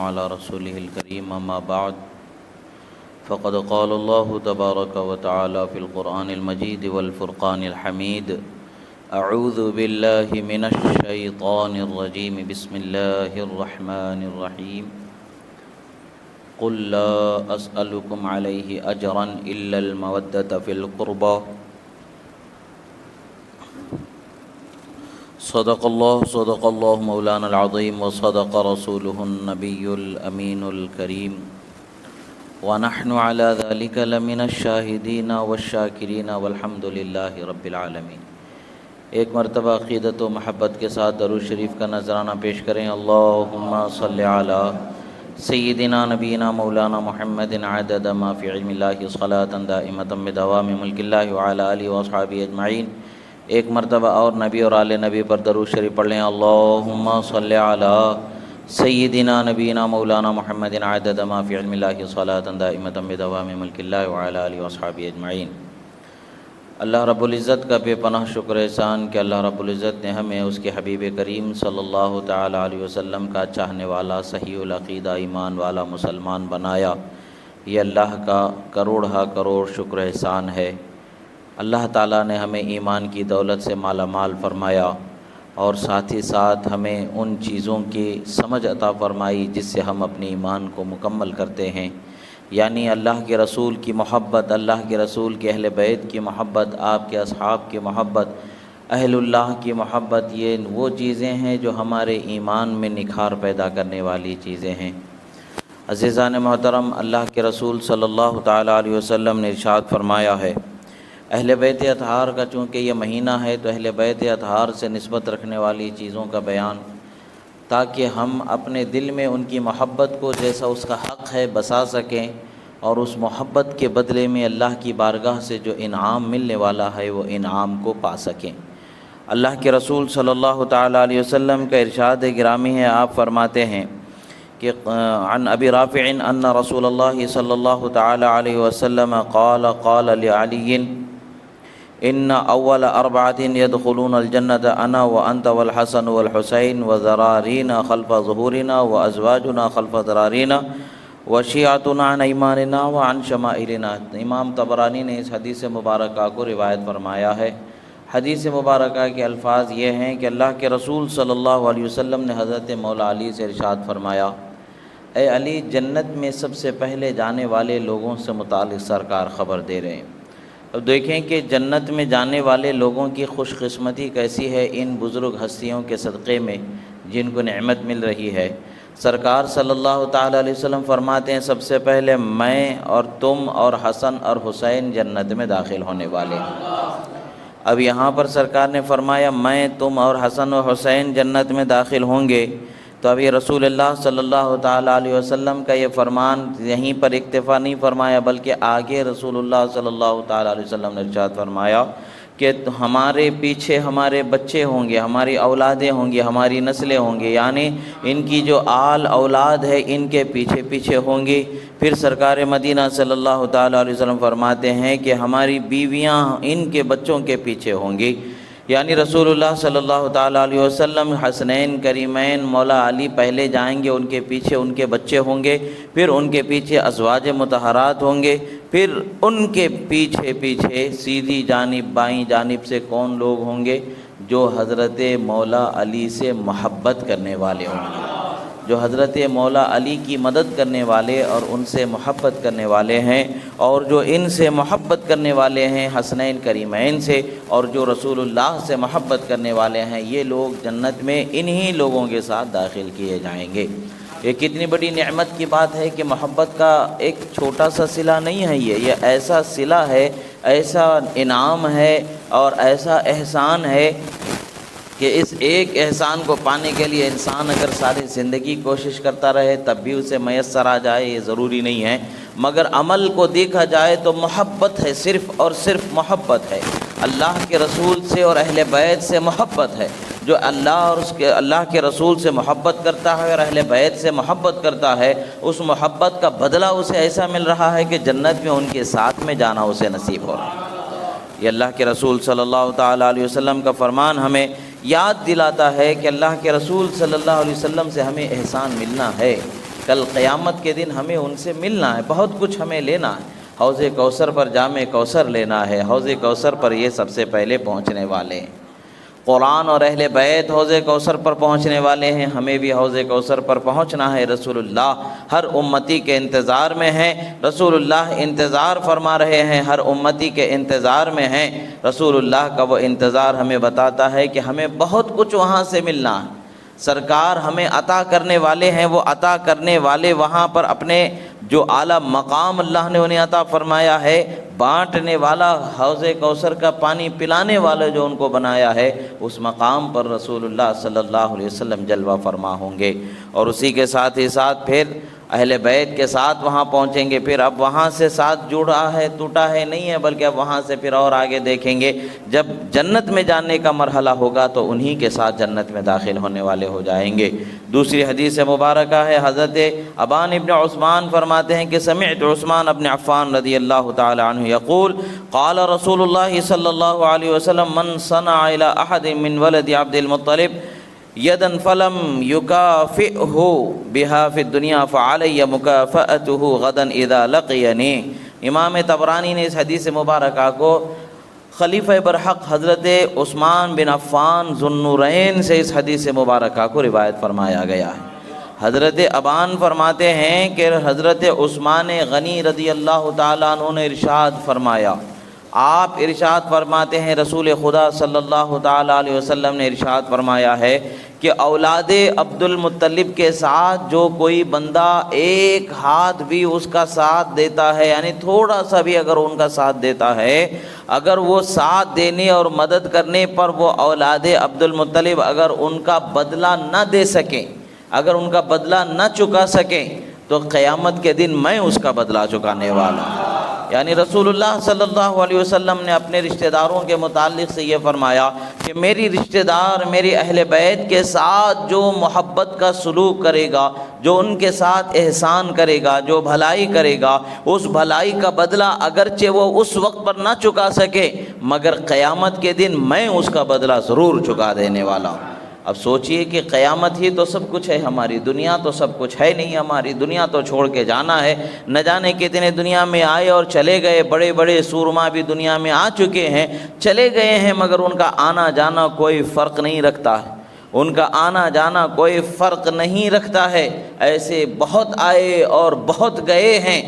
على رسوله الكريم أما بعد فقد قال الله تبارك وتعالى في القرآن المجيد والفرقان الحميد أعوذ بالله من الشيطان الرجيم بسم الله الرحمن الرحيم قل لا أسألكم عليه أجرا إلا المودة في القربى صدق الله مولانا العظيم وصدق رسوله النبي الأمين الكريم ونحن على ذلك لمن الشاهدين والشاكرين والحمد لله رب العالمين۔ ایک مرتبہ عقیدت و محبت کے ساتھ درود شریف کا نذرانہ پیش کریں۔ اللہم صلی علی سیدنا نبینا مولانا محمد عدد ما فی علم اللہ صلاۃ دائمۃ بدوام ملک اللہ وعلی آلہ واصحابہ اجمعین۔ ایک مرتبہ اور نبی اور آل نبی پر درود شریف پڑھ لیں۔ اللہم صلی علی سیدنا نبینا مولانا محمد عدد ما فی علم اللہ صلاۃ دائمۃ بدوام ملک اللہ وعلی آلہ واصحابہ اجمعین۔ اللہ رب العزت کا بے پناہ شکر احسان کہ اللہ رب العزت نے ہمیں اس کے حبیب کریم صلی اللہ تعالی علیہ وسلم کا چاہنے والا صحیح العقیدہ ایمان والا مسلمان بنایا۔ یہ اللہ کا کروڑ شکر احسان ہے۔ اللہ تعالیٰ نے ہمیں ایمان کی دولت سے مالا مال فرمایا اور ساتھ ہی ساتھ ہمیں ان چیزوں کی سمجھ عطا فرمائی جس سے ہم اپنے ایمان کو مکمل کرتے ہیں، یعنی اللہ کے رسول کی محبت، اللہ کے رسول کے اہل بیت کی محبت، آپ کے اصحاب کی محبت، اہل اللہ کی محبت۔ یہ وہ چیزیں ہیں جو ہمارے ایمان میں نکھار پیدا کرنے والی چیزیں ہیں۔ عزیزان محترم، اللہ کے رسول صلی اللہ تعالیٰ علیہ وسلم نے ارشاد فرمایا ہے، اہل بیت اطہار کا چونکہ یہ مہینہ ہے تو اہل بیت اطہار سے نسبت رکھنے والی چیزوں کا بیان، تاکہ ہم اپنے دل میں ان کی محبت کو جیسا اس کا حق ہے بسا سکیں اور اس محبت کے بدلے میں اللہ کی بارگاہ سے جو انعام ملنے والا ہے وہ انعام کو پا سکیں۔ اللہ کے رسول صلی اللہ تعالیٰ علیہ وسلم کا ارشاد گرامی ہے، آپ فرماتے ہیں کہ عن ابی رافع ان رسول اللہ صلی اللہ تعالیٰ علیہ وسلم قال لعلی ان اول اربعۃ يدخلون الجنة انا وانت والحسن والحسین وذرارینا خلف ظہورنا وازواجنا خلف ذرارینا وشیعتنا عن ایماننا وعن شمائلنا۔ امام طبرانی نے اس حدیث مبارکہ کو روایت فرمایا ہے۔ حدیث مبارکہ کے الفاظ یہ ہیں کہ اللہ کے رسول صلی اللہ علیہ وسلم نے حضرت مولا علی سے ارشاد فرمایا، اے علی، جنت میں سب سے پہلے جانے والے لوگوں سے متعلق سرکار خبر دے رہے ہیں۔ اب دیکھیں کہ جنت میں جانے والے لوگوں کی خوش قسمتی کیسی ہے ان بزرگ ہستیوں کے صدقے میں جن کو نعمت مل رہی ہے۔ سرکار صلی اللہ تعالیٰ علیہ وسلم فرماتے ہیں، سب سے پہلے میں اور تم اور حسن اور حسین جنت میں داخل ہونے والے ہیں۔ اب یہاں پر سرکار نے فرمایا میں، تم اور حسن و حسین جنت میں داخل ہوں گے، تو اب یہ رسول اللہ صلی اللہ تعالیٰ علیہ وسلم کا یہ فرمان یہیں پر اکتفا نہیں فرمایا، بلکہ آگے رسول اللہ صلی اللہ تعالیٰ علیہ وسلم نے ارشاد فرمایا کہ ہمارے پیچھے ہمارے بچے ہوں گے، ہماری اولادیں ہوں گی، ہماری نسلیں ہوں گی، یعنی ان کی جو آل اولاد ہے ان کے پیچھے پیچھے ہوں گی۔ پھر سرکار مدینہ صلی اللہ تعالیٰ علیہ وسلم فرماتے ہیں کہ ہماری بیویاں ان کے بچوں کے پیچھے ہوں گی، یعنی رسول اللہ صلی اللہ تعالیٰ علیہ وسلم حسنین کریمین مولا علی پہلے جائیں گے، ان کے پیچھے ان کے بچے ہوں گے، پھر ان کے پیچھے ازواج مطہرات ہوں گے، پھر ان کے پیچھے پیچھے سیدھی جانب بائیں جانب سے کون لوگ ہوں گے؟ جو حضرت مولا علی سے محبت کرنے والے ہوں گے، جو حضرت مولا علی کی مدد کرنے والے اور ان سے محبت کرنے والے ہیں، اور جو ان سے محبت کرنے والے ہیں حسنین کریمین سے، اور جو رسول اللہ سے محبت کرنے والے ہیں، یہ لوگ جنت میں انہی لوگوں کے ساتھ داخل کیے جائیں گے۔ یہ کتنی بڑی نعمت کی بات ہے کہ محبت کا ایک چھوٹا سا صلہ نہیں ہے، یہ ایسا صلہ ہے، ایسا انعام ہے اور ایسا احسان ہے کہ اس ایک احسان کو پانے کے لیے انسان اگر ساری زندگی کوشش کرتا رہے تب بھی اسے میسر آ جائے، یہ ضروری نہیں ہے، مگر عمل کو دیکھا جائے تو محبت ہے، صرف اور صرف محبت ہے، اللہ کے رسول سے اور اہل بیت سے محبت ہے۔ جو اللہ اور اللہ کے رسول سے محبت کرتا ہے اور اہل بیت سے محبت کرتا ہے، اس محبت کا بدلہ اسے ایسا مل رہا ہے کہ جنت میں ان کے ساتھ میں جانا اسے نصیب ہو رہا ہے۔ یہ اللہ کے رسول صلی اللہ تعالیٰ علیہ وسلم کا فرمان ہمیں یاد دلاتا ہے کہ اللہ کے رسول صلی اللہ علیہ وسلم سے ہمیں احسان ملنا ہے، کل قیامت کے دن ہمیں ان سے ملنا ہے، بہت کچھ ہمیں لینا ہے۔ حوض کوثر پر جام کوثر لینا ہے، حوض کوثر پر یہ سب سے پہلے پہنچنے والے ہیں۔ قرآن اور اہل بیت حوض کوثر پر پہنچنے والے ہیں، ہمیں بھی حوض کوثر پر پہنچنا ہے۔ رسول اللہ ہر امتی کے انتظار میں ہیں، رسول اللہ انتظار فرما رہے ہیں، ہر امتی کے انتظار میں ہیں۔ رسول اللہ کا وہ انتظار ہمیں بتاتا ہے کہ ہمیں بہت کچھ وہاں سے ملنا ہے۔ سرکار ہمیں عطا کرنے والے ہیں، وہ عطا کرنے والے وہاں پر اپنے جو اعلیٰ مقام اللہ نے انہیں عطا فرمایا ہے، بانٹنے والا، حوض کوثر کا پانی پلانے والا جو ان کو بنایا ہے، اس مقام پر رسول اللہ صلی اللہ علیہ وسلم جلوہ فرما ہوں گے۔ اور اسی کے ساتھ ہی ساتھ پھر اہل بیت کے ساتھ وہاں پہنچیں گے۔ پھر اب وہاں سے ساتھ جڑا ہے ٹوٹا ہے نہیں ہے، بلکہ اب وہاں سے پھر اور آگے دیکھیں گے، جب جنت میں جانے کا مرحلہ ہوگا تو انہی کے ساتھ جنت میں داخل ہونے والے ہو جائیں گے۔ دوسری حدیث مبارکہ ہے، حضرت ابان ابن عثمان فرماتے ہیں کہ سمعت عثمان ابن عفان رضی اللہ تعالی عنہ یقول قال رسول اللہ صلی اللہ علیہ وسلم من صنع الى احد من ولد عبد المطلب یدن فلم یکافئہ بہا فی الدنیا فعلی مکافأتہ غدا اذا لقینی۔ امام طبرانی نے اس حدیث مبارکہ کو خلیفہ برحق حضرت عثمان بن عفان ذو النورین سے اس حدیث مبارکہ کو روایت فرمایا گیا ہے۔ حضرت ابان فرماتے ہیں کہ حضرت عثمان غنی رضی اللہ تعالیٰ عنہ نے ارشاد فرمایا، آپ ارشاد فرماتے ہیں، رسول خدا صلی اللہ تعالیٰ علیہ وسلم نے ارشاد فرمایا ہے کہ اولاد عبد المطلب کے ساتھ جو کوئی بندہ ایک ہاتھ بھی اس کا ساتھ دیتا ہے، یعنی تھوڑا سا بھی اگر ان کا ساتھ دیتا ہے، اگر وہ ساتھ دینے اور مدد کرنے پر وہ اولاد عبد المطلب اگر ان کا بدلہ نہ دے سکیں، اگر ان کا بدلہ نہ چکا سکیں، تو قیامت کے دن میں اس کا بدلہ چکانے والا ہوں۔ یعنی رسول اللہ صلی اللہ علیہ وسلم نے اپنے رشتہ داروں کے متعلق سے یہ فرمایا کہ میری رشتہ دار، میری اہل بیت کے ساتھ جو محبت کا سلوک کرے گا، جو ان کے ساتھ احسان کرے گا، جو بھلائی کرے گا، اس بھلائی کا بدلہ اگرچہ وہ اس وقت پر نہ چکا سکے، مگر قیامت کے دن میں اس کا بدلہ ضرور چکا دینے والا ہوں۔ اب سوچئے کہ قیامت ہی تو سب کچھ ہے، ہماری دنیا تو سب کچھ ہے نہیں، ہماری دنیا تو چھوڑ کے جانا ہے۔ نہ جانے کتنے دنیا میں آئے اور چلے گئے، بڑے بڑے سورما بھی دنیا میں آ چکے ہیں، چلے گئے ہیں، مگر ان کا آنا جانا کوئی فرق نہیں رکھتا ہے، ان کا آنا جانا کوئی فرق نہیں رکھتا ہے۔ ایسے بہت آئے اور بہت گئے ہیں،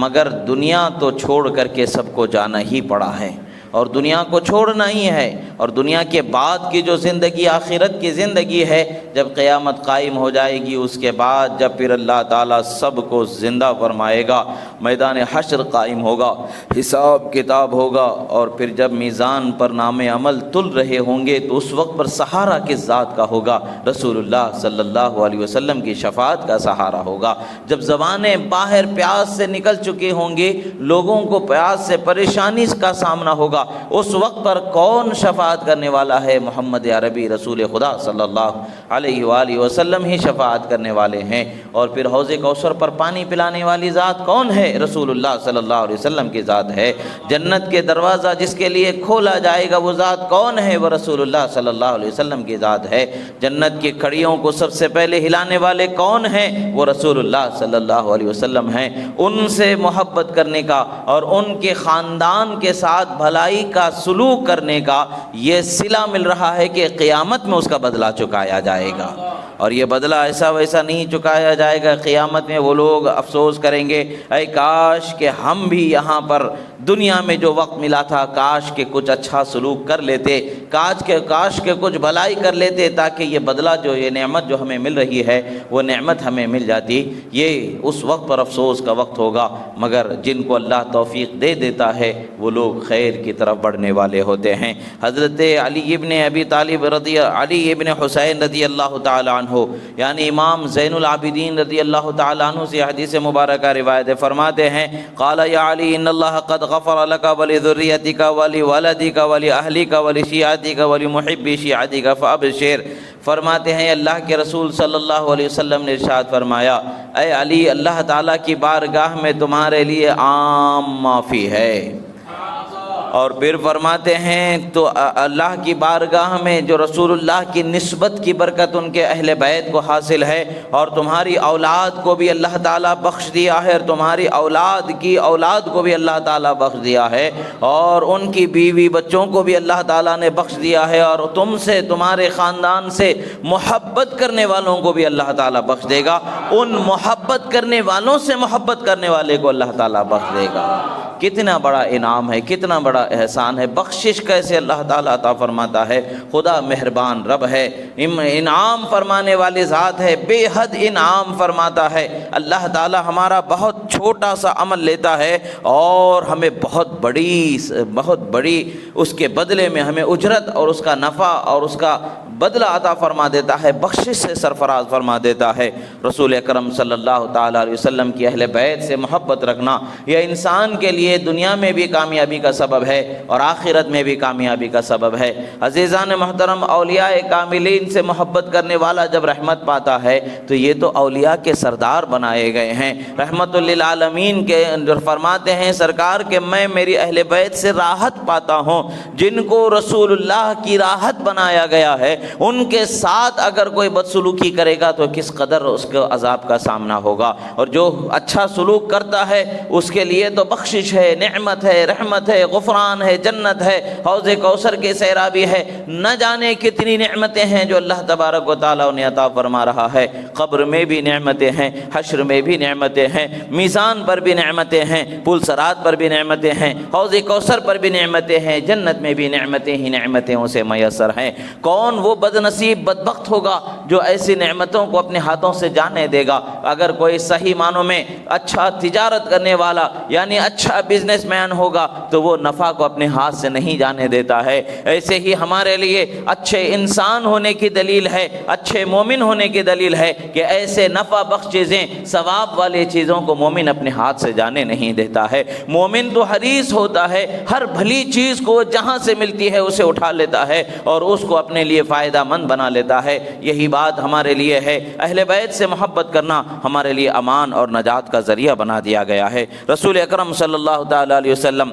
مگر دنیا تو چھوڑ کر کے سب کو جانا ہی پڑا ہے، اور دنیا کو چھوڑنا ہی ہے۔ اور دنیا کے بعد کی جو زندگی آخرت کی زندگی ہے، جب قیامت قائم ہو جائے گی، اس کے بعد جب پھر اللہ تعالیٰ سب کو زندہ فرمائے گا، میدان حشر قائم ہوگا، حساب کتاب ہوگا، اور پھر جب میزان پر نام عمل تل رہے ہوں گے، تو اس وقت پر سہارا کس ذات کا ہوگا؟ رسول اللہ صلی اللہ علیہ وسلم کی شفاعت کا سہارا ہوگا۔ جب زبانیں باہر پیاس سے نکل چکے ہوں گے، لوگوں کو پیاس سے پریشانی کا سامنا ہوگا، اس وقت پر کون شفاعت کرنے والا ہے؟ محمد عربی رسول خدا صلی اللہ علیہ وآلہ وسلم ہی شفاعت کرنے والے ہیں۔ اور پھر حوض کوثر پر پانی پلانے والی ذات کون ہے؟ رسول اللہ صلی اللہ علیہ وسلم کی ذات ہے۔ جنت کے دروازہ جس کے لیے کھولا جائے گا، وہ ذات کون ہے؟ وہ رسول اللہ صلی اللہ علیہ وسلم کی ذات ہے۔ جنت کی کھڑیوں کو سب سے پہلے ہلانے والے کون ہیں؟ وہ رسول اللہ صلی اللہ علیہ وسلم ہیں۔ ان سے محبت کرنے کا اور ان کے خاندان کے ساتھ بھلائی کا سلوک کرنے کا یہ صلہ مل رہا ہے کہ قیامت میں اس کا بدلہ چکایا جائے گا۔ اور یہ بدلہ ایسا ویسا نہیں چکایا جائے گا۔ قیامت میں وہ لوگ افسوس کریں گے، اے کاش کہ ہم بھی یہاں پر دنیا میں جو وقت ملا تھا، کاش کہ کچھ اچھا سلوک کر لیتے، کاش کہ کچھ بھلائی کر لیتے، تاکہ یہ بدلہ جو یہ نعمت جو ہمیں مل رہی ہے، وہ نعمت ہمیں مل جاتی۔ یہ اس وقت پر افسوس کا وقت ہوگا، مگر جن کو اللہ توفیق دے دیتا ہے، وہ لوگ خیر کی طرف بڑھنے والے ہوتے ہیں۔ حضرت علی ابن ابی طالب علی ابن حسین رضی اللہ تعالی عنہ، یعنی امام زین العابدین رضی اللہ تعالی عنہ سے حدیث مبارکہ روایت فرماتے ہیں، قال یا علی ان اللہ قد غفر لك ولذریتک ولولدک ولاہلک ولشیعتک ولمحبی شیعتک فابشر۔ فرماتے ہیں اللہ کے رسول صلی اللہ علیہ وسلم نے ارشاد فرمایا، اے علی، اللہ تعالیٰ کی بارگاہ میں تمہارے لیے عام معافی ہے، اور پھر فرماتے ہیں تو اللہ کی بارگاہ میں جو رسول اللہ کی نسبت کی برکت ان کے اہل بیت کو حاصل ہے، اور تمہاری اولاد کو بھی اللہ تعالیٰ بخش دیا ہے، اور تمہاری اولاد کی اولاد کو بھی اللہ تعالیٰ بخش دیا ہے، اور ان کی بیوی بچوں کو بھی اللہ تعالیٰ نے بخش دیا ہے، اور تم سے تمہارے خاندان سے محبت کرنے والوں کو بھی اللہ تعالیٰ بخش دے گا، ان محبت کرنے والوں سے محبت کرنے والے کو اللہ تعالیٰ بخش دے گا۔ کتنا بڑا انعام ہے، کتنا بڑا احسان ہے، بخشش کیسے اللہ تعالیٰ عطا فرماتا ہے۔ خدا مہربان رب ہے، انعام فرمانے والی ذات ہے، بے حد انعام فرماتا ہے۔ اللہ تعالیٰ ہمارا بہت چھوٹا سا عمل لیتا ہے اور ہمیں بہت بڑی اس کے بدلے میں ہمیں اجرت اور اس کا نفع اور اس کا بدلہ عطا فرما دیتا ہے، بخشش سے سرفراز فرما دیتا ہے۔ رسول اکرم صلی اللہ تعالیٰ علیہ وسلم کی اہل بیت سے محبت رکھنا یہ انسان کے لیے دنیا میں بھی کامیابی کا سبب ہے اور آخرت میں بھی کامیابی کا سبب ہے۔ عزیزان محترم، اولیاء کاملین سے محبت کرنے والا جب رحمت پاتا ہے تو یہ تو اولیاء کے سردار بنائے گئے ہیں، رحمت للعالمین کے فرماتے ہیں سرکار کہ میں میری اہل بیت سے راحت پاتا ہوں، جن کو رسول اللہ کی راحت بنایا گیا ہے ان کے ساتھ اگر کوئی بدسلوکی کرے گا تو کس قدر اس کو عذاب کا سامنا ہوگا، اور جو اچھا سلوک کرتا ہے اس کے لیے تو بخشش ہے، نعمت ہے، رحمت ہے، غفران ہے، جنت ہے، حوض کوثر کے سیرابی ہے، نہ جانے کتنی نعمتیں ہیں جو اللہ تبارک و تعالیٰ انہیں عطا فرما رہا ہے۔ قبر میں بھی نعمتیں ہیں، حشر میں بھی نعمتیں ہیں، میزان پر بھی نعمتیں ہیں، پل صراط پر بھی نعمتیں ہیں، حوض کوثر پر بھی نعمتیں ہیں، جنت میں بھی نعمتیں ہی نعمتیں اسے میسر ہیں۔ کون وہ بد نصیب بدبخت ہوگا جو ایسی نعمتوں کو اپنے ہاتھوں سے جانے دے گا؟ اگر کوئی صحیح معنوں میں اچھا تجارت کرنے والا یعنی اچھا بزنس مین ہوگا تو وہ نفع کو اپنے ہاتھ سے نہیں جانے دیتا ہے۔ ایسے ہی ہمارے لیے اچھے انسان ہونے کی دلیل ہے، اچھے مومن ہونے کی دلیل ہے کہ ایسے نفع بخش چیزیں، ثواب والی چیزوں کو مومن اپنے ہاتھ سے جانے نہیں دیتا ہے۔ مومن تو حریص ہوتا ہے، ہر بھلی چیز کو جہاں سے ملتی ہے اسے اٹھا لیتا ہے اور اس کو اپنے لیے فائدہ مند بنا لیتا ہے۔ یہی بات ہمارے لیے ہے، اہل بیت سے محبت کرنا ہمارے لیے امان اور نجات کا ذریعہ بنا دیا گیا ہے۔ رسول اکرم صلی اللہ تعالیٰ علیہ وسلم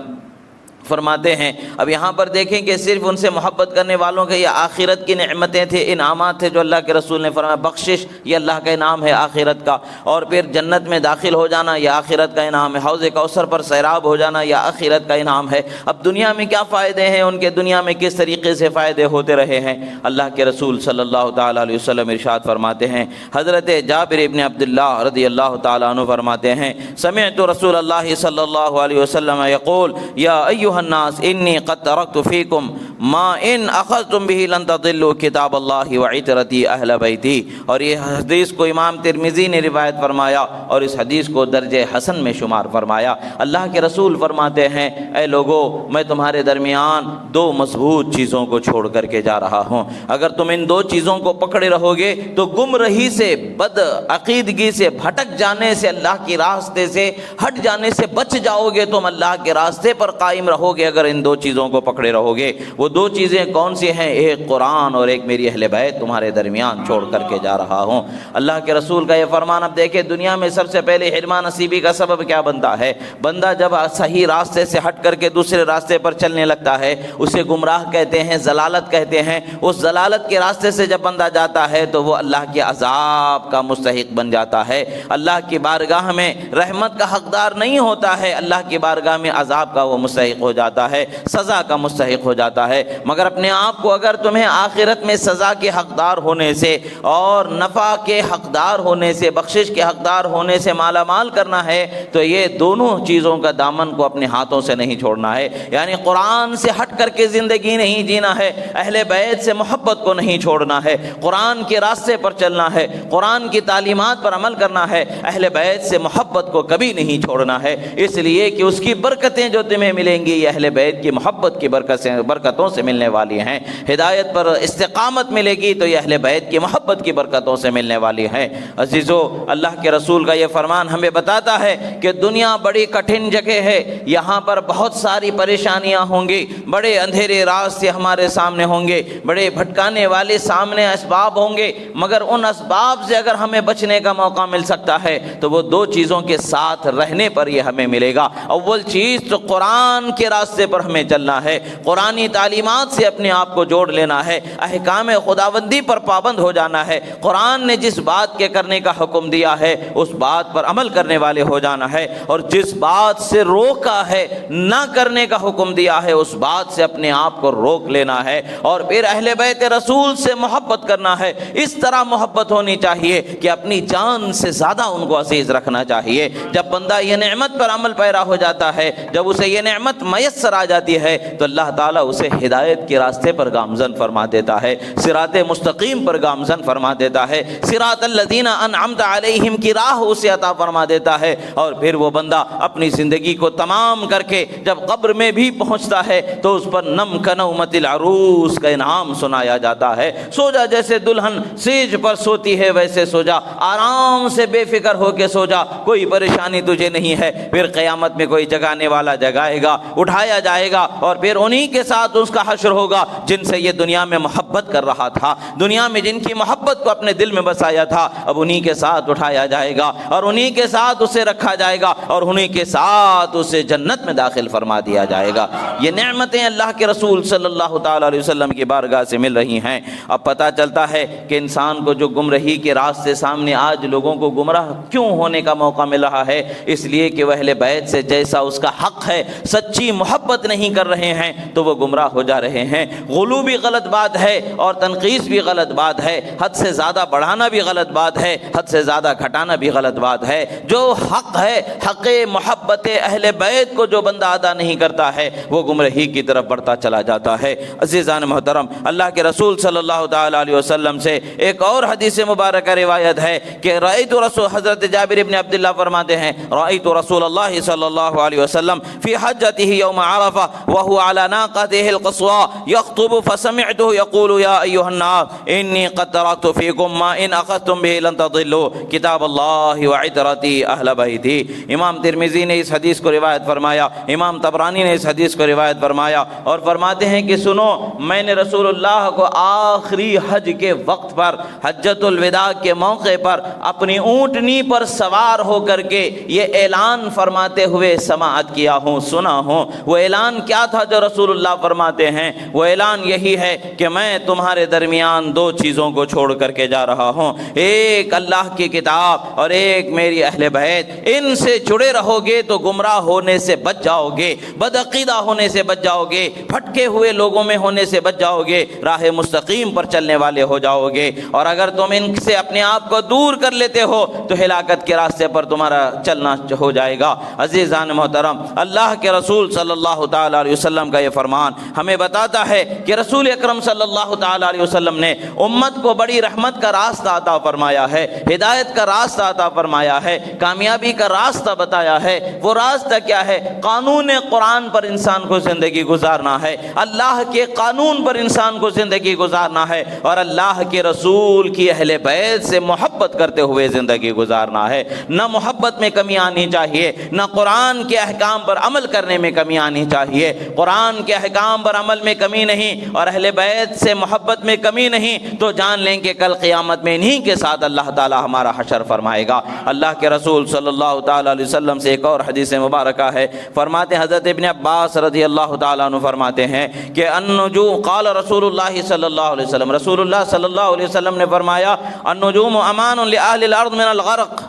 فرماتے ہیں، اب یہاں پر دیکھیں کہ صرف ان سے محبت کرنے والوں کے یہ آخرت کی نعمتیں تھے، انعامات تھے جو اللہ کے رسول نے فرمایا، بخشش یہ اللہ کا انعام ہے آخرت کا، اور پھر جنت میں داخل ہو جانا یہ آخرت کا انعام ہے، حوض کوثر پر سیراب ہو جانا یہ آخرت کا انعام ہے۔ اب دنیا میں کیا فائدے ہیں ان کے، دنیا میں کس طریقے سے فائدے ہوتے رہے ہیں؟ اللہ کے رسول صلی اللہ تعالیٰ علیہ وسلم ارشاد فرماتے ہیں، حضرت جابر ابن عبداللہ رضی اللہ تعالیٰ عنہ فرماتے ہیں، سمعت رسول اللہ صلی اللہ علیہ وسلم یقول یا ایھا الناس انی قد ترکت فیکم ما ان اخذتم به لن تضلوا کتاب اللہ وعترتی اہل بیتی۔ اور یہ حدیث کو امام ترمذی نے روایت فرمایا اور اس حدیث کو درجہ حسن میں شمار فرمایا۔ اللہ کے رسول فرماتے ہیں، اے لوگو میں تمہارے درمیان دو مضبوط چیزوں کو چھوڑ کر کے جا رہا ہوں، اگر تم ان دو چیزوں کو پکڑے رہو گے تو گمراہی سے، بد عقیدگی سے، بھٹک جانے سے، اللہ کے راستے سے ہٹ جانے سے بچ جاؤ گے، تم اللہ کے راستے پر قائم رہو گے اگر ان دو چیزوں کو پکڑے رہو گے۔ وہ دو چیزیں کون سی ہیں؟ ایک قرآن اور ایک میری اہل بیت تمہارے درمیان چھوڑ کر کے جا رہا ہوں۔ اللہ کے رسول کا یہ فرمان اب دیکھیں، دنیا میں سب سے پہلے حرمان نصیبی کا سبب کیا بنتا ہے؟ بندہ جب صحیح راستے سے ہٹ کر کے دوسرے راستے پر چلنے لگتا ہے اسے گمراہ کہتے ہیں، ضلالت کہتے ہیں۔ اس ضلالت کے راستے سے جب بندہ جاتا ہے تو وہ اللہ کے عذاب کا مستحق بن جاتا ہے، اللہ کی بارگاہ میں رحمت کا حقدار نہیں ہوتا ہے، اللہ کی بارگاہ میں عذاب کا وہ مستحق ہو جاتا ہے، سزا کا مستحق ہو جاتا ہے۔ مگر اپنے آپ کو اگر تمہیں آخرت میں سزا کے حقدار ہونے سے اور نفع کے حقدار ہونے سے، بخشش کے حقدار ہونے سے مالا مال کرنا ہے تو یہ دونوں چیزوں کا دامن کو اپنے ہاتھوں سے نہیں چھوڑنا ہے، یعنی قرآن سے ہٹ کر کے زندگی نہیں جینا ہے، اہل بیت سے محبت کو نہیں چھوڑنا ہے، قرآن کے راستے پر چلنا ہے، قرآن کی تعلیمات پر عمل کرنا ہے، اہل بیت سے محبت کو کبھی نہیں چھوڑنا ہے، اس لیے کہ اس کی برکتیں جو تمہیں ملیں گی یہ اہل بیت کی محبت کی برکتوں سے ملنے والی ہیں، ہدایت پر استقامت ملے گی تو یہ اہل بیت کی محبت کی برکتوں سے ملنے والی ہے۔ عزیزو، اللہ کے رسول کا یہ فرمان ہمیں بتاتا ہے کہ دنیا بڑی کٹھن جگہ ہے، یہاں پر بہت ساری پریشانیاں ہوں گی، بڑے اندھیرے راستے ہمارے سامنے ہوں گے، بڑے بھٹکانے والے سامنے اسباب ہوں گے، مگر ان اسباب سے اگر ہمیں بچنے کا موقع مل سکتا ہے تو وہ دو چیزوں کے ساتھ رہنے پر یہ ہمیں ملے گا۔ اول چیز تو قرآن کے راستے پر ہمیں چلنا ہے، قرآنی تعلیمات سے اپنے آپ کو جوڑ لینا ہے، احکام خداوندی پر پابند ہو جانا ہے، قرآن نے جس بات کے کرنے کا حکم دیا ہے اس بات پر عمل کرنے والے ہو جانا ہے، اور جس بات سے روکا ہے نہ کرنے کا حکم دیا ہے اس بات سے اپنے آپ کو روک لینا ہے، اور پھر اہل بیت رسول سے محبت کرنا ہے۔ اس طرح محبت ہونی چاہیے کہ اپنی جان سے زیادہ ان کو عزیز رکھنا چاہیے۔ جب بندہ یہ نعمت پر عمل پیرا ہو جاتا ہے، جب اسے یہ نعمت میسر آ جاتی ہے تو اللہ تعالیٰ اسے ہدایت کے راستے پر گامزن فرما دیتا ہے، صراط مستقیم پر گامزن فرما دیتا ہے، صراط الذین انعمت علیہم کی راہ اسے عطا فرما دیتا ہے، اور پھر وہ بندہ اپنی زندگی کو تمام کر کے جب قبر میں بھی پہنچتا ہے تو اس پر نم کنومت العروس کا انعام سنایا جاتا ہے۔ سو جا جیسے دلہن سیج پر سوتی ہے ویسے سو جا، آرام سے بے فکر ہو کے سو جا، کوئی پریشانی تجھے نہیں ہے۔ پھر قیامت میں کوئی جگانے والا جگائے گا، اٹھایا جائے گا، اور پھر انہی کے ساتھ اس کا حشر ہوگا جن سے یہ دنیا میں محبت کر رہا تھا، دنیا میں جن کی محبت کو اپنے دل میں بسایا تھا، اب انہی کے ساتھ اٹھایا جائے گا اور انہی کے ساتھ اسے رکھا جائے گا اور انہی کے ساتھ اسے جنت میں داخل فرما دیا جائے گا۔ یہ نعمتیں اللہ کے رسول صلی اللہ تعالیٰ علیہ وسلم کی بارگاہ سے مل رہی ہیں۔ اب پتہ چلتا ہے کہ انسان کو جو گمراہی کے راستے سامنے آج لوگوں کو گمراہ کیوں ہونے کا موقع مل رہا ہے، اس لیے کہ وہ اہل بیت سے جیسا اس کا حق ہے سچی محبت نہیں کر رہے ہیں تو وہ گمراہ ہو جا رہے ہیں۔ غلو بھی غلط بات ہے اور تنقیص بھی غلط بات ہے، حد سے زیادہ بڑھانا بھی غلط بات ہے، حد سے زیادہ گھٹانا بھی غلط بات ہے۔ جو حق ہے، حق محبت اہل بیت کو جو بندہ ادا نہیں کرتا ہے وہ گمراہی کی طرف بڑھتا چلا جاتا ہے۔ عزیزان محترم، اللہ کے رسول صلی اللہ تعالیٰ علیہ وسلم سے ایک اور حدیث مبارکہ روایت ہے کہ رأیت رسول، حضرت جابر ابن عبداللہ فرماتے ہیں رأیت رسول اللہ صلی اللہ علیہ وسلم فی حجتہ یوم عرفہ وہو علی ناقتہ القصوى یخطب فسمعته یقول یا ایہا الناس انی قد ترکت فیکم ما ان اخذتم به لن تضلوا کتاب اللہ وعترتی اہل بیتی۔ امام ترمذی نے اس حدیث کو روایت فرمایا، امام طبرانی نے اس حدیث کو روایت فرمایا اور فرماتے ہیں کہ سنو، میں نے رسول اللہ کو آخری حج کے وقت پر، حجۃ الوداع کے موقع پر اپنی اونٹنی پر سوار ہو کر کے یہ اعلان فرماتے ہوئے سماعت کیا ہوں، سنا ہوں۔ وہ اعلان کیا تھا جو رسول اللہ فرماتے ہیں؟ وہ اعلان یہی ہے کہ میں تمہارے درمیان دو چیزوں کو چھوڑ کر کے جا رہا ہوں، ایک اللہ کی کتاب اور ایک میری اہل بیت۔ ان سے جڑے رہو گے تو گمراہ ہونے سے بچ جاؤ گے، بدعقیدہ ہونے سے بچ جاؤ گے، پھٹکے ہوئے لوگوں میں ہونے سے بچ جاؤ گے، راہ مستقیم پر چلنے والے ہو جاؤ گے۔ اور اگر تم ان سے اپنے آپ کو دور کر لیتے ہو تو ہلاکت کے راستے پر تمہارا چلنا ہو جائے گا۔ عزیزان محترم، اللہ کے رسول صلی اللہ تعالیٰ علیہ وسلم کا یہ فرمان ہمیں بتاتا ہے کہ رسول اکرم صلی اللہ تعالیٰ علیہ وسلم نے امت کو بڑی رحمت کا راستہ عطا فرمایا ہے، ہدایت کا راستہ عطا فرمایا ہے، کامیابی کا راستہ بتایا ہے۔ وہ راستہ کیا ہے؟ قانون قرآن پر انسان کو زندگی گزارنا ہے، اللہ کے قانون پر انسان کو زندگی گزارنا ہے، اور اللہ کے رسول کی اہل بیت سے محبت کرتے ہوئے زندگی گزارنا ہے۔ نہ محبت میں کمی آنی چاہیے، نہ قرآن کے احکام پر عمل کرنے میں کمی آنی چاہیے۔ قرآن کے احکام پر عمل میں کمی نہیں اور اہل بیت سے محبت میں کمی نہیں تو جان لیں کہ کل قیامت میں انہی کے ساتھ اللہ تعالی ہمارا حشر فرمائے گا۔ اللہ کے رسول صلی اللہ تعالیٰ علیہ وسلم سے ایک اور حدیث مبارکہ ہے، فرماتے ہیں حضرت ابن عباس رضی اللہ تعالیٰ عنہ فرماتے ہیں کہ النجوم، قال رسول اللہ صلی اللہ علیہ وسلم، رسول اللہ صلی اللہ علیہ وسلم نے فرمایا النجوم امان لأہل الارض من الغرق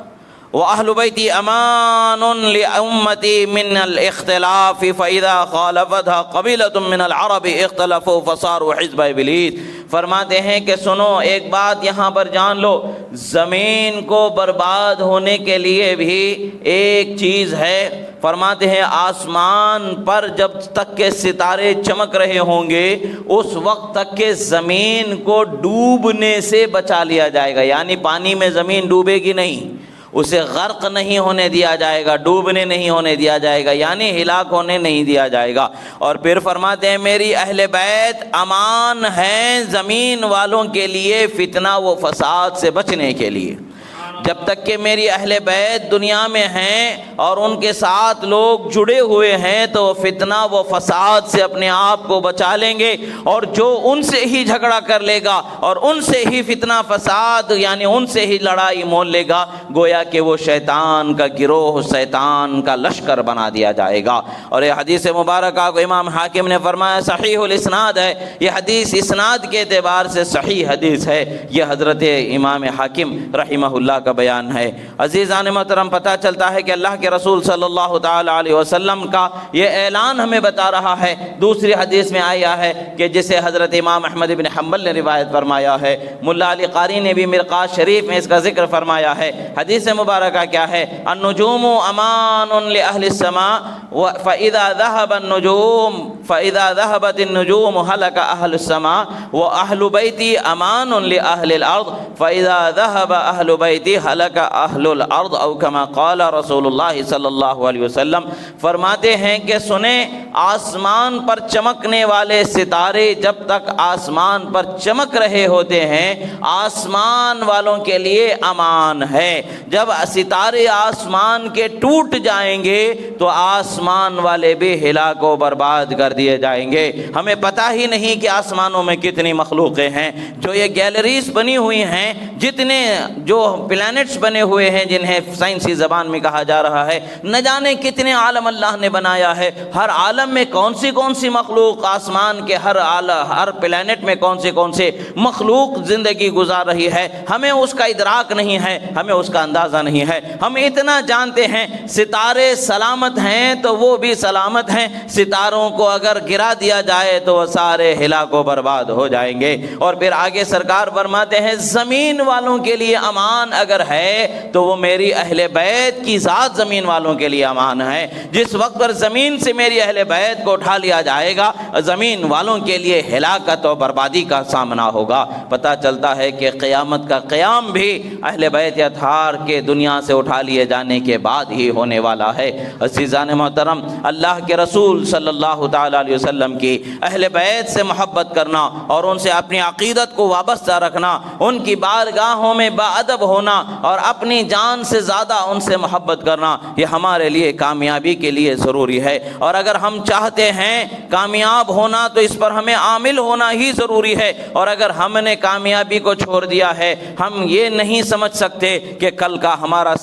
وأهل بيتي أمان لأمتي من الاختلاف فإذا خالفتها قبيلة من العرب اختلفوا فصاروا حزب إبليس۔ فرماتے ہیں کہ سنو، ایک بات یہاں پر جان لو، زمین کو برباد ہونے کے لیے بھی ایک چیز ہے۔ فرماتے ہیں آسمان پر جب تک کہ ستارے چمک رہے ہوں گے اس وقت تک کہ زمین کو ڈوبنے سے بچا لیا جائے گا، یعنی پانی میں زمین ڈوبے گی نہیں، اسے غرق نہیں ہونے دیا جائے گا، ڈوبنے نہیں ہونے دیا جائے گا، یعنی ہلاک ہونے نہیں دیا جائے گا۔ اور پھر فرماتے ہیں میری اہل بیت امان ہیں زمین والوں کے لیے فتنہ و فساد سے بچنے کے لیے۔ جب تک کہ میری اہل بیت دنیا میں ہیں اور ان کے ساتھ لوگ جڑے ہوئے ہیں تو وہ فتنہ و فساد سے اپنے آپ کو بچا لیں گے، اور جو ان سے ہی جھگڑا کر لے گا اور ان سے ہی فتنہ فساد یعنی ان سے ہی لڑائی مول لے گا، گویا کہ وہ شیطان کا گروہ، شیطان کا لشکر بنا دیا جائے گا۔ اور یہ حدیث مبارکہ کو امام حاکم نے فرمایا صحیح الاسناد ہے، یہ حدیث اسناد کے اعتبار سے صحیح حدیث ہے، یہ حضرت امام حاکم رحمہ اللہ کا بیان ہے۔ عزیزان محترم، پتہ چلتا ہے کہ اللہ کے رسول صلی اللہ تعالی علیہ وسلم کا یہ اعلان ہمیں بتا رہا ہے۔ دوسری حدیث میں آیا ہے کہ جسے حضرت امام احمد بن حنبل نے روایت فرمایا ہے، ملا علی قاری نے بھی مرقات شریف میں اس کا ذکر فرمایا ہے۔ حدیث مبارکہ کیا ہے؟ النجوم امان لأہل السماء فإذا ذهب النجوم فإذا ذهبت النجوم هلك أهل السماء وأهل بيتي أمان لأهل الأرض فإذا ذهب أهل بيتي هلك أهل الأرض أو كما قال رسول اللہ صلی اللہ علیہ وسلم۔ فرماتے ہیں کہ سنیں، آسمان پر چمکنے والے ستارے جب تک آسمان پر چمک رہے ہوتے ہیں آسمان والوں کے لیے امان ہے، جب ستارے آسمان کے ٹوٹ جائیں گے تو آسمان والے بھی ہلاک و برباد کر دیے جائیں گے۔ ہمیں پتہ ہی نہیں کہ آسمانوں میں کتنی مخلوقیں ہیں، جو یہ گیلریز بنی ہوئی ہیں، جتنے جو پلانٹس بنے ہوئے ہیں جنہیں سائنسی زبان میں کہا جا رہا ہے، نہ جانے کتنے عالم اللہ نے بنایا ہے۔ ہر عالم میں کون سی مخلوق، آسمان کے ہر پلانٹ میں کون سے مخلوق زندگی گزار رہی ہے، ہمیں اس کا ادراک نہیں ہے، ہمیں اس کا اندازہ نہیں ہے۔ ہم اتنا جانتے ہیں ستارے سلامت ہیں تو وہ بھی سلامت ہیں، ستاروں کو اگر گرا دیا جائے تو وہ سارے ہلاک و برباد ہو جائیں گے۔ اور پھر آگے سرکار فرماتے ہیں زمین والوں کے لیے امان اگر ہے تو وہ میری اہل بیت کی ذات زمین والوں کے لیے امان ہے۔ جس وقت پر زمین سے میری اہل بیت کو اٹھا لیا جائے گا زمین والوں کے لیے ہلاکت و بربادی کا سامنا ہوگا۔ پتہ چلتا ہے کہ قیامت کا قیام بھی اہل بیت اطہار کے دنیا سے اٹھا لیے جانے کے بعد ہی ہونے والا ہے۔ عزیزان محترم، اللہ کے رسول صلی اللہ تعالی علیہ وسلم کی اہل بیت سے محبت کرنا اور ان سے اپنی عقیدت کو وابستہ رکھنا، ان کی بارگاہوں میں باادب ہونا اور اپنی جان سے زیادہ ان سے محبت کرنا، یہ ہمارے لیے کامیابی کے لیے ضروری ہے۔ اور اگر ہم چاہتے ہیں کامیاب ہونا تو اس پر ہمیں عامل ہونا ہی ضروری ہے۔ اور اگر ہم نے کامیابی کو چھوڑ دیا ہے، ہم یہ نہیں سمجھ سکتے کہ کل کا ہمارا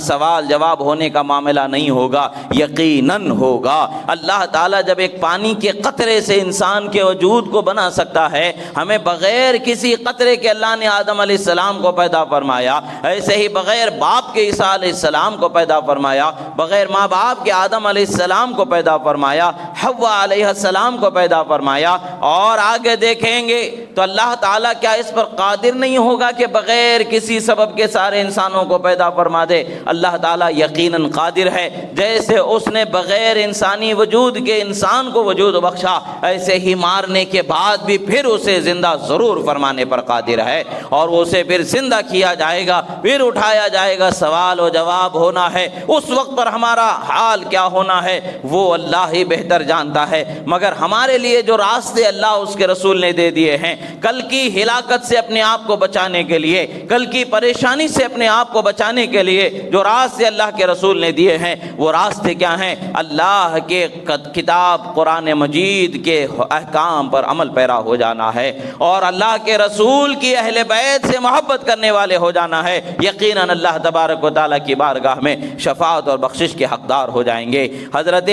سوال جواب ہونے کا معاملہ نہیں ہوگا، یقیناً ہوگا۔ اللہ تعالیٰ جب ایک پانی کے قطرے سے انسان کے وجود کو بنا سکتا ہے، ہمیں بغیر کسی قطرے کے اللہ نے آدم علیہ السلام کو پیدا فرمایا، ایسے ہی بغیر باپ کے عیسیٰ علیہ السلام کو پیدا فرمایا، بغیر ماں باپ کے آدم علیہ السلام کو پیدا فرمایا، حوا علیہ السلام کو پیدا فرمایا، اور آگے دیکھیں گے تو اللہ تعالیٰ کیا اس پر قادر نہیں ہوگا کہ بغیر کسی سبب کے سارے انسانوں کو پیدا فرما دے؟ اللہ تعالیٰ یقیناً قادر ہے۔ جیسے اس نے بغیر انسانی وجود کے انسان کو وجود بخشا، ایسے ہی مارنے کے بعد بھی پھر اسے زندہ ضرور فرمانے پر قادر ہے، اور اسے پھر زندہ کیا جائے گا، پھر اٹھایا جائے گا، سوال و جواب ہونا ہے۔ اس وقت پر ہمارا حال کیا ہونا ہے وہ اللہ ہی بہتر جانتا ہے، مگر ہمارے لیے جو راستے اللہ اس کے رسول نے دے دیے ہیں، کل کی ہلاکت سے اپنے آپ کو بچانے کے لیے، کل کی پریشانی سے اپنے آپ کو بچانے کے لیے جو راستے اللہ کے رسول نے دیے ہیں، وہ راستے کیا ہیں؟ اللہ کے کتاب قرآن مجید کے احکام پر عمل پیرا ہو جانا ہے، اور اللہ کے رسول کی اہل بیت سے محبت کرنے والے ہو جانا ہے۔ یقیناً اللہ تبارک و تعالیٰ کی بارگاہ میں شفاعت اور بخشش کے حقدار ہو جائیں گے۔ حضرت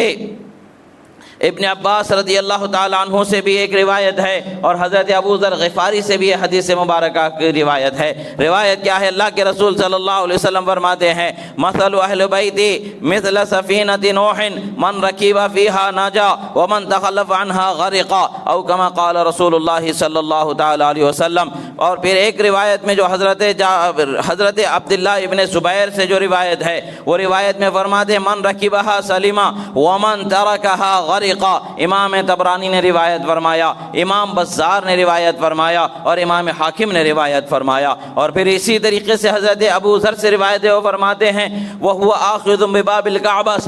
ابن عباس رضی اللہ تعالیٰ عنہ سے بھی ایک روایت ہے، اور حضرت ابو ذر غفاری سے بھی یہ حدیث مبارکہ کی روایت ہے۔ روایت کیا ہے؟ اللہ کے رسول صلی اللہ علیہ وسلم فرماتے ہیں مثل اہل بیتی مثل سفینۃ نوح من رکب فیہا نجا ومن تخلف عنہا غرقا او کما قال رسول اللہ صلی اللہ تعالیٰ علیہ وسلم۔ اور پھر ایک روایت میں جو حضرت عبداللہ ابن زبیر سے جو روایت ہے، وہ روایت میں فرماتے ہیں من رکبہا سلما ومن ترکہا غرقا غرقا، امام طبرانی نے روایت فرمایا، امام بزار نے روایت فرمایا اور امام حاکم نے روایت فرمایا۔ اور پھر اسی طریقے سے حضرت ابو ذر سے روایت ہے، وہ فرماتے ہیں وَهُوَ آخِذٌ بِبَابِ الْكَعْبَةِ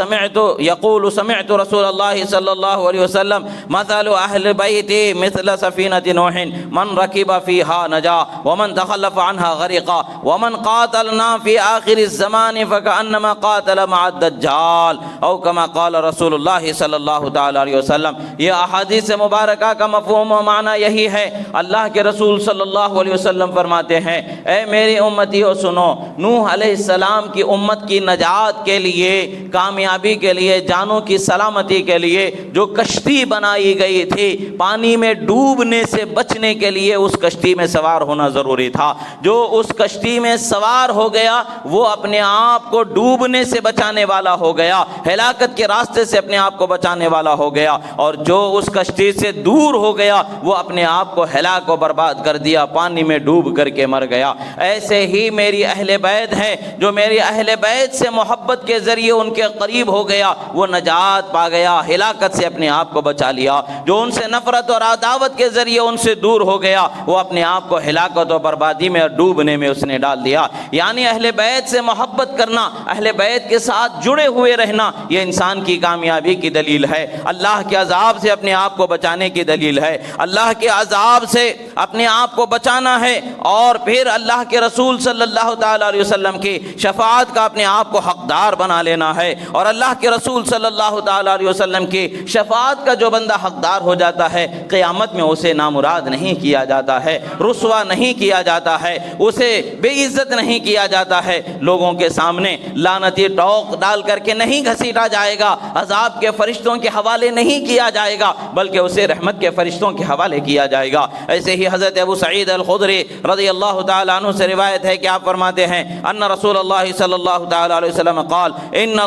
سمعت رسول اللہ صلی اللہ علیہ وسلم مثل اہل بیتی مثل سفینۃ نوح من رکب فیہا نجا ومن تخلف عنها غرقا ومن قاتلنا فی آخر الزمان فکأنما قاتل مع الدجال او کما قال رسول اللہ صلی اللہ تعالی علیہ وسلم۔ یہ احادیث مبارکہ کا مفہوم و معنی یہی ہے۔ اللہ کے رسول صلی اللہ علیہ وسلم فرماتے ہیں اے میری امتیو سنو، نوح علیہ السلام کی امت کی نجات کے لیے، کامیابی کے لیے، جانوں کی سلامتی کے لیے جو کشتی بنائی گئی تھی، پانی میں ڈوبنے سے بچنے کے لیے اس کشتی میں سوار ہونا ضروری تھا۔ جو اس کشتی میں سوار ہو گیا وہ اپنے آپ کو ڈوبنے سے بچانے والا ہو گیا، ہلاکت کے راستے سے اپنے آپ کو بچانے والا ہو گیا، اور جو اس کشتی سے دور ہو گیا وہ اپنے آپ کو ہلاک و برباد کر دیا، پانی میں ڈوب کر کے مر گیا۔ ایسے ہی میری اہل بیت ہے، جو میری اہل بیت سے محبت کے ذریعے ان کے قریب ہو گیا وہ نجات پا گیا، ہلاکت سے اپنے آپ کو بچا لیا۔ جو ان سے نفرت اور عداوت کے ذریعے ان سے دور ہو گیا وہ اپنے آپ کو ہلاکت و بربادی میں اور ڈوبنے میں اس نے ڈال دیا۔ یعنی اہل بیت سے محبت کرنا، اہل بیت کے ساتھ جڑے ہوئے رہنا، یہ انسان کی کامیابی کی دلیل ہے، اللہ کے عذاب سے اپنے آپ کو بچانے کی دلیل ہے۔ اللہ کے عذاب سے اپنے آپ کو بچانا ہے اور پھر اللہ کے رسول صلی اللہ تعالی علیہ وسلم کی شفاعت کا اپنے آپ کو حقدار بنا لینا ہے، اور اللہ کے رسول صلی اللہ تعالی علیہ وسلم کی شفاعت کا جو بندہ حقدار ہو جاتا ہے قیامت میں اسے نامراد نہیں کیا جاتا ہے، رسوا نہیں کیا جاتا ہے، اسے بے عزت نہیں کیا جاتا ہے، لوگوں کے سامنے لعنتی ٹوک ڈال کر کے نہیں گھسیٹا جائے گا، عذاب کے فرشتوں کے حوالے نہیں کیا جائے گا، بلکہ اسے رحمت کے فرشتوں کے حوالے کیا جائے گا۔ ایسے ہی حضرت ابو سعید الخدری رضی اللہ تعالی عنہ سے روایت ہے کہ آپ فرماتے ہیں ان رسول اللہ صلی اللہ تعالی علیہ وسلم قال ان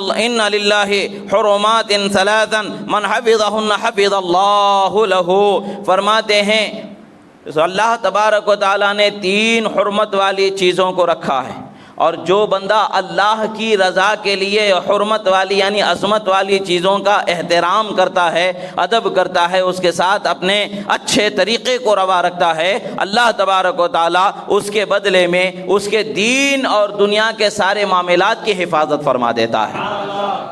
للہ حرمات ثلاثا من حفظهن حفظ اللہ له۔ فرماتے ہیں اللہ تبارک و تعالی نے 3 حرمت والی چیزوں کو رکھا ہے، اور جو بندہ اللہ کی رضا کے لیے حرمت والی یعنی عظمت والی چیزوں کا احترام کرتا ہے، ادب کرتا ہے، اس کے ساتھ اپنے اچھے طریقے کو روا رکھتا ہے، اللہ تبارک و تعالیٰ اس کے بدلے میں اس کے دین اور دنیا کے سارے معاملات کی حفاظت فرما دیتا ہے۔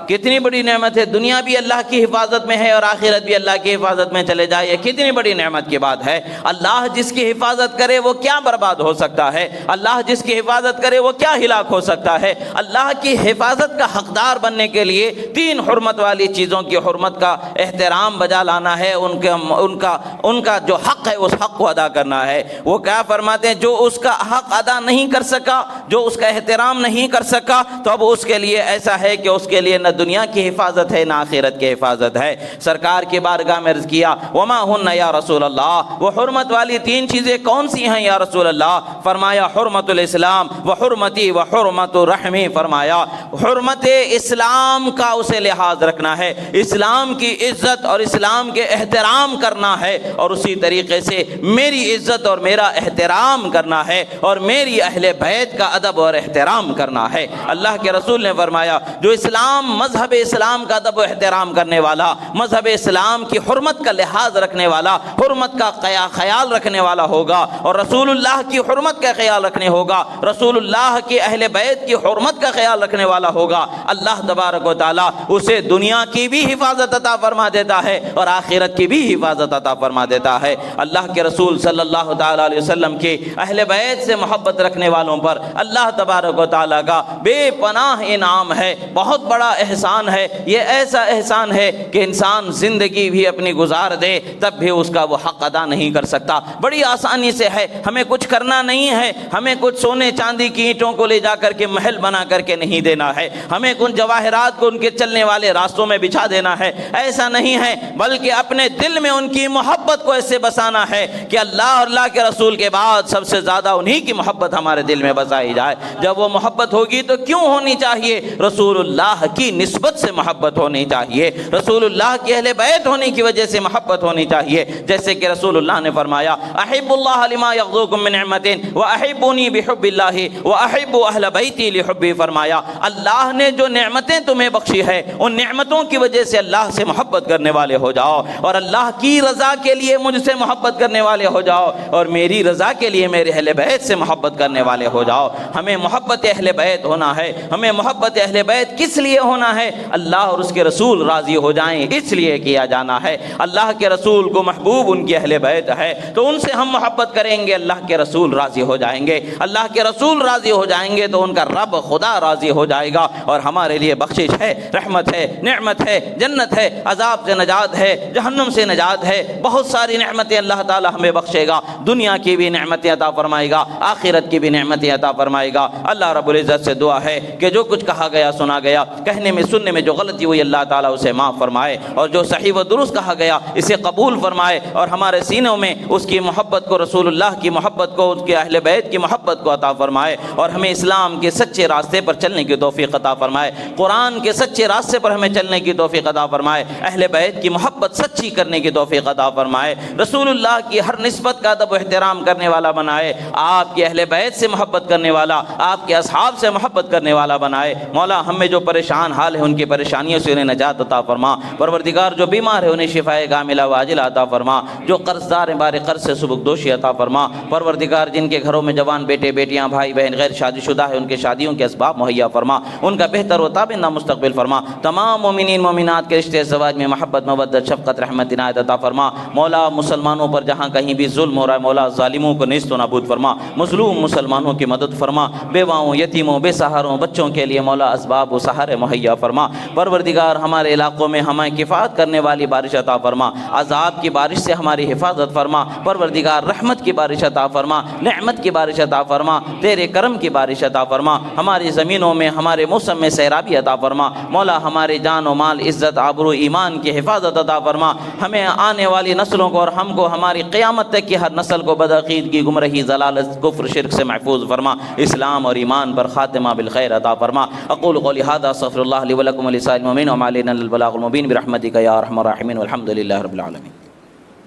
کتنی بڑی نعمت ہے، دنیا بھی اللہ کی حفاظت میں ہے اور آخرت بھی اللہ کی حفاظت میں چلے جائے، یہ کتنی بڑی نعمت کی بات ہے۔ اللہ جس کی حفاظت کرے وہ کیا برباد ہو سکتا ہے، اللہ جس کی حفاظت کرے وہ کیا ہلاک ہو سکتا ہے۔ اللہ کی حفاظت کا حقدار بننے کے لیے 3 حرمت والی چیزوں کی حرمت کا احترام بجا لانا ہے، ان کا جو حق ہے اس حق کو ادا کرنا ہے۔ وہ کیا فرماتے ہیں، جو اس کا حق ادا نہیں کر سکا، جو اس کا احترام نہیں کر سکا، تو اب اس کے لیے ایسا ہے کہ اس کے لیے نہ دنیا کی حفاظت ہے نہ آخرت کی حفاظت ہے۔ سرکار کی بارگاہ میں عرض کیا وما ہن یا رسول اللہ، وہ حرمت والی 3 چیزیں کون سی ہیں یا رسول اللہ؟ فرمایا حرمت الاسلام و حرمتی و حرمت رحمی، فرمایا حرمت اسلام کا اسے لحاظ رکھنا ہے، اسلام کی عزت اور اسلام کے احترام کرنا ہے، اور اسی طریقے سے میری عزت اور میرا احترام کرنا ہے، اور میری اہل بیت کا ادب اور احترام کرنا ہے۔ اللہ کے رسول نے فرمایا جو اسلام مذہب اسلام کا ادب و احترام کرنے والا، مذہب اسلام کی حرمت کا لحاظ رکھنے والا، حرمت کا خیال رکھنے والا ہوگا، اور رسول اللہ کی حرمت کا خیال رکھنے ہوگا، رسول اللہ کی اہل بیت کی حرمت کا خیال رکھنے والا ہوگا، اللہ تبارک و تعالی اسے دنیا کی بھی حفاظت عطا فرما دیتا ہے اور آخرت کی بھی حفاظت عطا فرما دیتا ہے۔ اللہ کے رسول صلی اللہ تعالی علیہ وسلم کی اہل بیت سے محبت رکھنے والوں پر اللہ تبارک و تعالی کا بے پناہ انعام ہے، بہت بڑا احسان ہے۔ یہ ایسا احسان ہے کہ انسان زندگی بھی اپنی گزار دے تب بھی اس کا وہ حق ادا نہیں کر سکتا۔ بڑی آسانی سے ہے، ہمیں کچھ کرنا نہیں ہے، ہمیں کچھ سونے چاندی کی اینٹوں کو لے جا کر کے محل بنا کر کے نہیں دینا ہے، ہمیں کچھ جواہرات کو ان کے چلنے والے راستوں میں بچھا دینا ہے، ایسا نہیں ہے، بلکہ اپنے دل میں ان کی محبت کو ایسے بسانا ہے کہ اللہ اور اللہ کے رسول کے بعد سب سے زیادہ انہی کی محبت ہمارے دل میں بسائی جائے۔ جب وہ محبت ہوگی تو کیوں ہونی چاہیے؟ رسول اللہ کی نسبت سے محبت ہونی چاہیے، رسول اللہ کی اہل بیت ہونے کی وجہ سے محبت ہونی چاہیے، جیسے کہ رسول اللہ نے فرمایا احب اللہ لما یغزوکم من نعمت واحبونی بحب اللہ واحب اہل بیتی لحبی، فرمایا اللہ نے جو نعمتیں تمہیں بخشی ہے ان نعمتوں کی وجہ سے اللہ سے محبت کرنے والے ہو جاؤ، اور اللہ کی رضا کے لیے مجھ سے محبت کرنے والے ہو جاؤ، اور میری رضا کے لیے میرے اہل بیت سے محبت کرنے والے ہو جاؤ۔ ہمیں محبت اہل بیت ہونا ہے، ہمیں محبت اہل بیت کس لیے ہونا ہے؟ اللہ اور اس کے رسول راضی ہو جائیں اس لیے کیا جانا ہے۔ اللہ کے رسول کو محبوب ان کی اہل بیت ہے تو ان سے ہم محبت کریں گے، اللہ کے رسول راضی ہو جائیں گے، اللہ کے رسول راضی ہو جائیں گے تو ان کا رب خدا راضی ہو جائے گا، اور ہمارے لیے بخشش ہے، رحمت ہے، نعمت ہے، جنت ہے، عذاب سے نجات ہے، جہنم سے نجات ہے، بہت ساری نعمتیں اللہ تعالی ہمیں بخشے گا، دنیا کی بھی نعمتیں عطا فرمائے گا، آخرت کی بھی نعمتیں عطا فرمائے گا۔ اللہ رب العزت سے دعا ہے کہ جو کچھ کہا گیا سنا گیا، کہنے میں سننے میں جو غلطی ہوئی اللہ تعالیٰ اسے معاف فرمائے، اور جو صحیح و درست کہا گیا اسے قبول فرمائے، اور ہمارے سینوں میں اس کی محبت کو، رسول اللہ کی محبت کو، اس کے اہل بیت کی محبت کو عطا فرمائے، اور ہمیں اسلام کے سچے راستے پر چلنے کی توفیق عطا فرمائے، قرآن کے سچے راستے پر ہمیں چلنے کی توفیق عطا فرمائے، اہل بیت کی محبت سچی کرنے کی توفیق عطا فرمائے، رسول اللہ کی ہر نسبت کا ادب و احترام کرنے والا بنائے، آپ کے اہل بیت سے محبت کرنے والا، آپ کے اصحاب سے محبت کرنے والا بنائے۔ مولا ہمیں جو پریشان حال ہے ان کی پریشانیوں سے انہیں نجات عطا فرما، پروردگار جو بیمار ہے انہیں شفائے کاملہ واجلہ عطا فرما، جو قرض دار ہیں بار قرض سے سبکدوشی عطا فرما، پروردگار جن کے گھروں میں جوان بیٹے بیٹیاں بھائی بہن غیر شادی شدہ ہے ان کے شادیوں کے اسباب مہیا فرما، ان کا بہتر و تابندہ مستقبل فرما، تمام مومنین مومنات کے رشتے زواج میں محبت مودت شفقت رحمت عنایت عطا فرما۔ مولا مسلمانوں پر جہاں کہیں بھی ظلم ہو رہا ہے مولا ظالموں کو نیست و نابود فرما، مظلوم مسلمانوں کی مدد فرما، بیواؤں یتیموں بے سہاروں بچوں کے لیے مولا اسباب و سہارے مہیا فرما، پروردگار ہمارے علاقوں میں ہمیں کفایت کرنے والی بارش عطا فرما، عذاب کی بارش سے ہماری حفاظت فرما، پروردگار رحمت کی بارش عطا فرما، نعمت کی بارش عطا فرما، تیرے کرم کی بارش عطا فرما، ہماری زمینوں میں ہمارے موسم میں سیرابی عطا فرما، مولا ہمارے جان و مال عزت آبرو ایمان کی حفاظت عطا فرما، ہمیں آنے والی نسلوں کو اور ہم کو ہماری قیامت تک کی ہر نسل کو بدعقید کی گمراہی ضلالت کفر شرک سے محفوظ فرما، اسلام اور ایمان پر خاتمہ بالخیر عطا فرما۔ اقول قولی ھذا استغفر اللہ لی ولکم ولسائر المؤمنین وما علینا الا البلاغ المبین برحمتک یا ارحم الراحمین والحمد للہ رب العالمین۔